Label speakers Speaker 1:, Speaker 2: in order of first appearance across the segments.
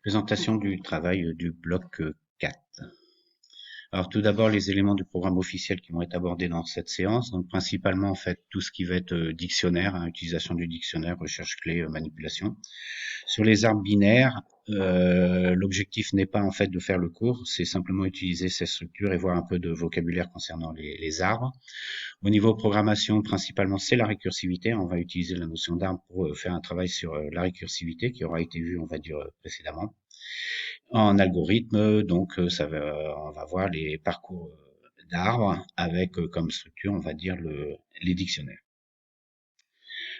Speaker 1: Présentation du travail du bloc 4. Alors tout d'abord les éléments du programme officiel qui vont être abordés dans cette séance, donc principalement en fait tout ce qui va être dictionnaire, utilisation du dictionnaire, recherche clé, manipulation. Sur les arbres binaires, l'objectif n'est pas en fait de faire le cours, c'est simplement utiliser ces structures et voir un peu de vocabulaire concernant les arbres. Au niveau programmation, principalement c'est la récursivité, on va utiliser la notion d'arbre pour faire un travail sur la récursivité qui aura été vu on va dire précédemment. En algorithme, donc on va voir les parcours d'arbres avec comme structure, on va dire les dictionnaires.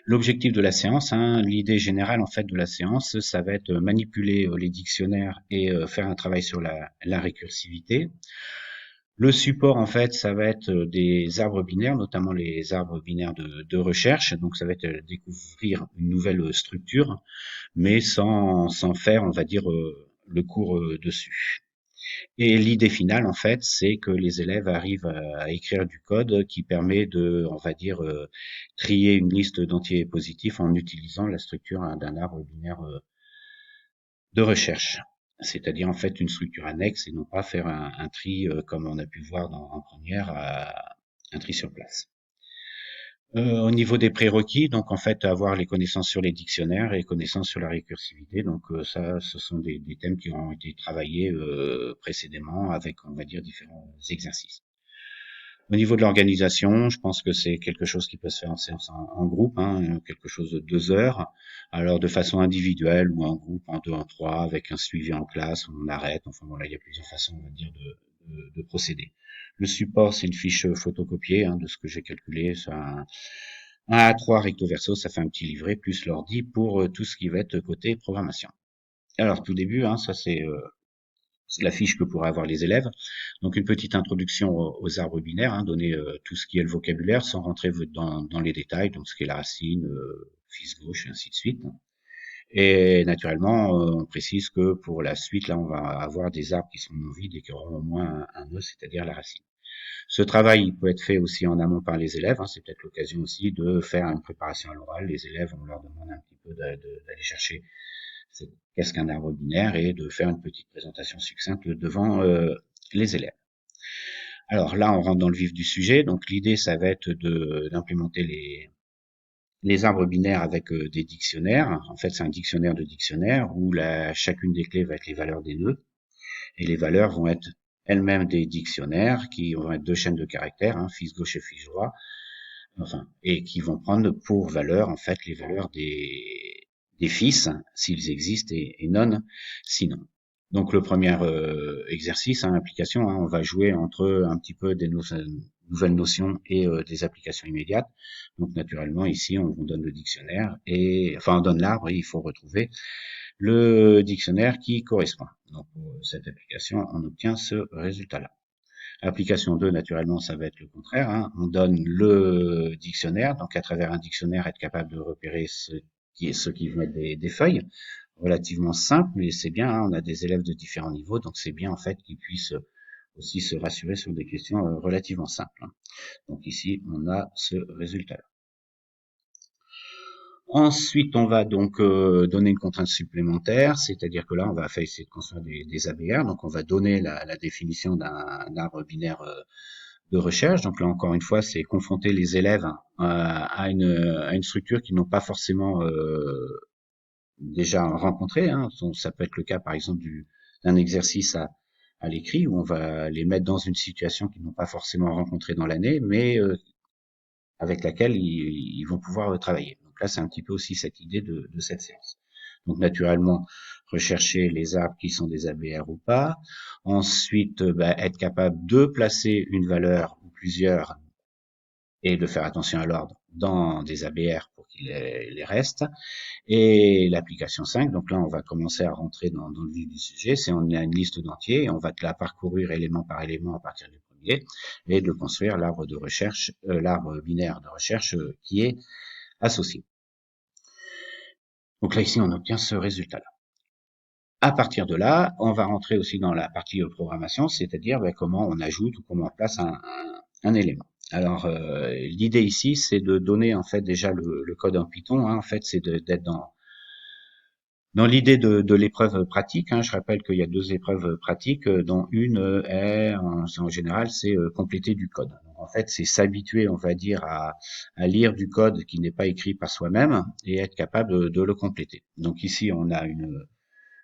Speaker 1: L'objectif de la séance, l'idée générale en fait de la séance, ça va être manipuler les dictionnaires et faire un travail sur la récursivité. Le support en fait, ça va être des arbres binaires, notamment les arbres binaires de recherche. Donc ça va être découvrir une nouvelle structure, mais sans faire, on va dire, le cours dessus. Et l'idée finale, en fait, c'est que les élèves arrivent à écrire du code qui permet de, on va dire, trier une liste d'entiers positifs en utilisant la structure d'un arbre binaire de recherche. C'est-à-dire, en fait, une structure annexe et non pas faire un tri comme on a pu voir en première, un tri sur place. Au niveau des prérequis, donc en fait avoir les connaissances sur les dictionnaires et les connaissances sur la récursivité. Donc ça, ce sont des thèmes qui ont été travaillés précédemment avec, on va dire, différents exercices. Au niveau de l'organisation, je pense que c'est quelque chose qui peut se faire en séance en groupe, quelque chose de 2 heures. Alors de façon individuelle ou en groupe, en deux, en trois, avec un suivi en classe, où on arrête. Enfin voilà, il y a plusieurs façons, on va dire, de procéder. Le support, c'est une fiche photocopiée de ce que j'ai calculé. C'est un A3 recto verso, ça fait un petit livret, plus l'ordi pour tout ce qui va être côté programmation. Alors tout début, ça c'est la fiche que pourraient avoir les élèves. Donc une petite introduction aux arbres binaires, donner tout ce qui est le vocabulaire sans rentrer dans les détails, donc ce qui est la racine, fils gauche, et ainsi de suite. Et naturellement, on précise que pour la suite, là, on va avoir des arbres qui sont non vides et qui auront au moins un nœud, c'est-à-dire la racine. Ce travail, il peut être fait aussi en amont par les élèves. C'est peut-être l'occasion aussi de faire une préparation à l'oral. Les élèves, on leur demande un petit peu d'aller chercher qu'est-ce qu'un arbre binaire et de faire une petite présentation succincte devant les élèves. Alors là, on rentre dans le vif du sujet. Donc l'idée, ça va être d'implémenter les arbres binaires avec des dictionnaires. En fait, c'est un dictionnaire de dictionnaires où chacune des clés va être les valeurs des nœuds. Et les valeurs vont être elles-mêmes des dictionnaires qui vont être 2 chaînes de caractères, fils gauche et fils droit, enfin, et qui vont prendre pour valeur, en fait, les valeurs des fils, s'ils existent, et non, sinon. Donc le premier exercice, application, on va jouer entre un petit peu des nouvelles notions et des applications immédiates. Donc naturellement ici on vous donne le dictionnaire et enfin on donne l'arbre et il faut retrouver le dictionnaire qui correspond. Donc pour cette application on obtient ce résultat-là. Application 2, naturellement, ça va être le contraire. On donne le dictionnaire, donc à travers un dictionnaire, être capable de repérer ceux qui vont être des feuilles, relativement simple, mais c'est bien, on a des élèves de différents niveaux, donc c'est bien en fait qu'ils puissent aussi se rassurer sur des questions relativement simples. Donc ici, on a ce résultat-là. Ensuite, on va donc donner une contrainte supplémentaire, c'est-à-dire que là, on va essayer de construire des ABR, donc on va donner la définition d'un arbre binaire de recherche. Donc là, encore une fois, c'est confronter les élèves à une structure qu'ils n'ont pas forcément déjà rencontrée. Ça peut être le cas, par exemple, d'un exercice à l'écrit, où on va les mettre dans une situation qu'ils n'ont pas forcément rencontrée dans l'année, mais avec laquelle ils vont pouvoir travailler. Donc là, c'est un petit peu aussi cette idée de cette séance. Donc naturellement, rechercher les arbres qui sont des ABR ou pas. Ensuite, être capable de placer une valeur ou plusieurs et de faire attention à l'ordre dans des ABR pour qu'il les reste. Et l'application 5, donc là on va commencer à rentrer dans le vif du sujet, c'est on a une liste d'entiers et on va la parcourir élément par élément à partir du premier et de construire l'arbre de recherche, l'arbre binaire de recherche qui est associé. Donc là ici on obtient ce résultat-là. À partir de là, on va rentrer aussi dans la partie programmation, c'est-à-dire comment on ajoute ou comment on place un élément. Alors l'idée ici, c'est de donner en fait déjà le code en Python. En fait, c'est d'être Dans l'idée de l'épreuve pratique, hein, je rappelle qu'il y a deux épreuves pratiques, dont une en général, c'est compléter du code. Donc, en fait, c'est s'habituer, on va dire, à lire du code qui n'est pas écrit par soi-même et être capable de le compléter. Donc ici, on a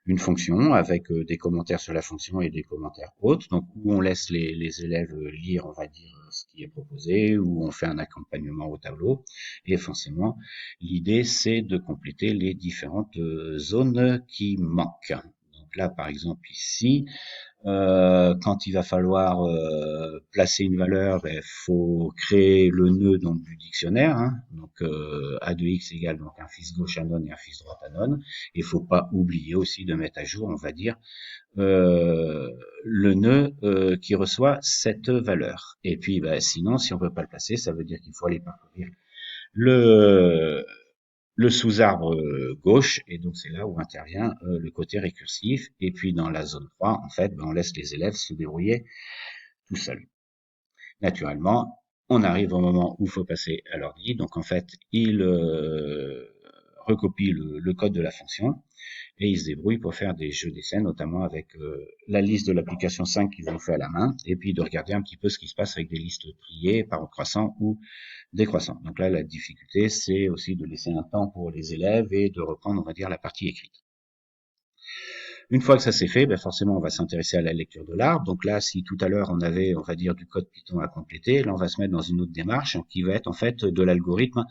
Speaker 1: une fonction avec des commentaires sur la fonction et des commentaires autres, donc où on laisse les élèves lire, on va dire, ce qui est proposé, où on fait un accompagnement au tableau, et forcément, l'idée, c'est de compléter les différentes zones qui manquent. Donc là, par exemple, ici, quand il va falloir placer une valeur, il faut créer le nœud donc du dictionnaire. Hein. Donc a de x égale donc un fils gauche à non et un fils droite à non. Il faut pas oublier aussi de mettre à jour, on va dire, le nœud qui reçoit cette valeur. Et puis, bah, sinon, si on peut pas le placer, ça veut dire qu'il faut aller parcourir le le sous-arbre gauche, et donc c'est là où intervient le côté récursif. Et puis dans la zone 3, en fait, ben, on laisse les élèves se débrouiller tout seuls. Naturellement, on arrive au moment où il faut passer à l'ordi. Donc en fait, il recopie le code de la fonction et il se débrouille pour faire des jeux d'essai, notamment avec la liste de l'application 5 qu'ils ont fait à la main, et puis de regarder un petit peu ce qui se passe avec des listes triées par croissant ou décroissant. Donc là, la difficulté, c'est aussi de laisser un temps pour les élèves et de reprendre, on va dire, la partie écrite. Une fois que ça c'est fait, ben forcément, on va s'intéresser à la lecture de l'arbre. Donc là, si tout à l'heure, on avait, on va dire, du code Python à compléter, là, on va se mettre dans une autre démarche qui va être, en fait, de l'algorithme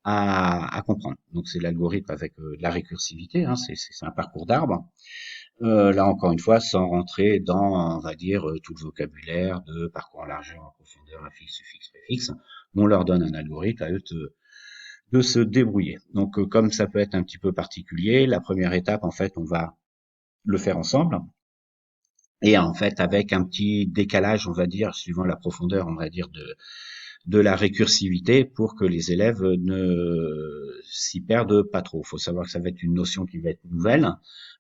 Speaker 1: à comprendre. Donc c'est l'algorithme avec de la récursivité, hein, c'est un parcours d'arbre. Là, encore une fois, sans rentrer dans, on va dire, tout le vocabulaire de parcours en largeur, en profondeur, affixe, suffixe, préfixe. On leur donne un algorithme à eux de se débrouiller. Donc, comme ça peut être un petit peu particulier, la première étape, en fait, on va le faire ensemble. Et en fait, avec un petit décalage, on va dire, suivant la profondeur, on va dire, de la récursivité pour que les élèves ne s'y perdent pas trop. Il faut savoir que ça va être une notion qui va être nouvelle.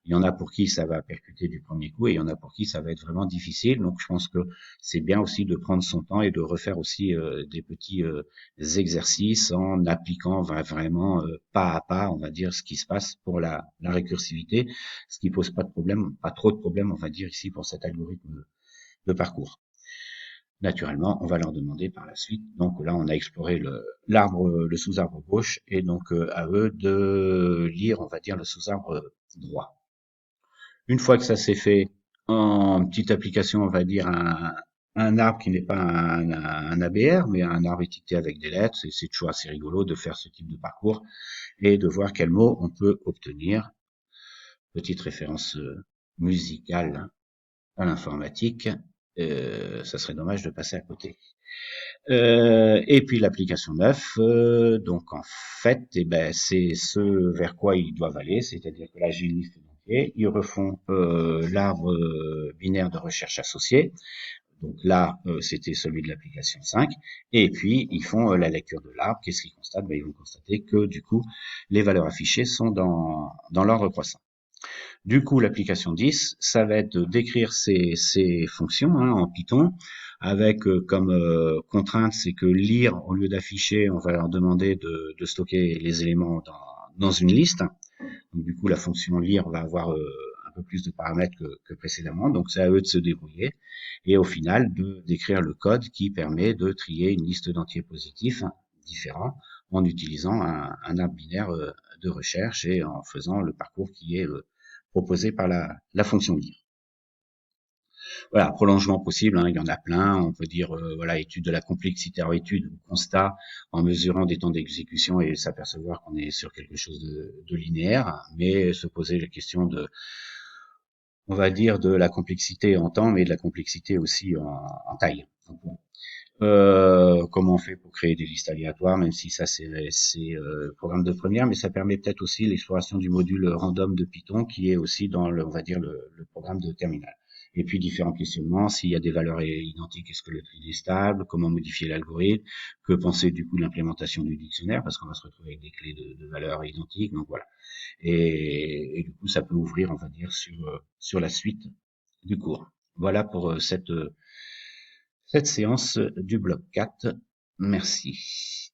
Speaker 1: Il y en a pour qui ça va percuter du premier coup et il y en a pour qui ça va être vraiment difficile. Donc je pense que c'est bien aussi de prendre son temps et de refaire aussi des petits exercices en appliquant vraiment pas à pas, on va dire, ce qui se passe pour la récursivité, ce qui pose pas de problème, pas trop de problèmes, on va dire ici pour cet algorithme de parcours. Naturellement, on va leur demander par la suite. Donc là, on a exploré l'arbre, le sous-arbre gauche, et donc à eux de lire, on va dire, le sous-arbre droit. Une fois que ça s'est fait, en petite application, on va dire un arbre qui n'est pas un ABR, mais un arbre étiqueté avec des lettres. C'est toujours assez rigolo de faire ce type de parcours et de voir quels mots on peut obtenir. Petite référence musicale à l'informatique. Ça serait dommage de passer à côté. Et puis l'application 9, donc en fait, eh ben, c'est ce vers quoi ils doivent aller, c'est-à-dire que là j'ai une liste d'entiers, ils refont l'arbre binaire de recherche associé, donc là c'était celui de l'application 5, et puis ils font la lecture de l'arbre, qu'est-ce qu'ils constatent? Ben, ils vont constater que du coup les valeurs affichées sont dans l'ordre croissant. Du coup, l'application 10, ça va être d'écrire ces fonctions hein, en Python avec comme contrainte, c'est que lire, au lieu d'afficher, on va leur demander de stocker les éléments dans une liste. Donc, du coup, la fonction lire va avoir un peu plus de paramètres que précédemment. Donc, c'est à eux de se débrouiller. Et au final, d'écrire le code qui permet de trier une liste d'entiers positifs différents en utilisant un arbre binaire de recherche et en faisant le parcours qui est proposé par la fonction lire. Voilà, prolongement possible, hein, il y en a plein. On peut dire, voilà, étude de la complexité en étude ou constat en mesurant des temps d'exécution et s'apercevoir qu'on est sur quelque chose de linéaire, mais se poser la question de, on va dire, de la complexité en temps, mais de la complexité aussi en taille. Donc, bon. Comment on fait pour créer des listes aléatoires, même si ça c'est programme de première, mais ça permet peut-être aussi l'exploration du module random de Python qui est aussi dans le, on va dire le programme de terminal. Et puis différents questionnements, s'il y a des valeurs identiques, est-ce que le tri est stable, comment modifier l'algorithme, que penser du coup de l'implémentation du dictionnaire, parce qu'on va se retrouver avec des clés de valeurs identiques, donc voilà. Et du coup, ça peut ouvrir, on va dire, sur la suite du cours. Voilà pour cette séance du bloc 4. Merci.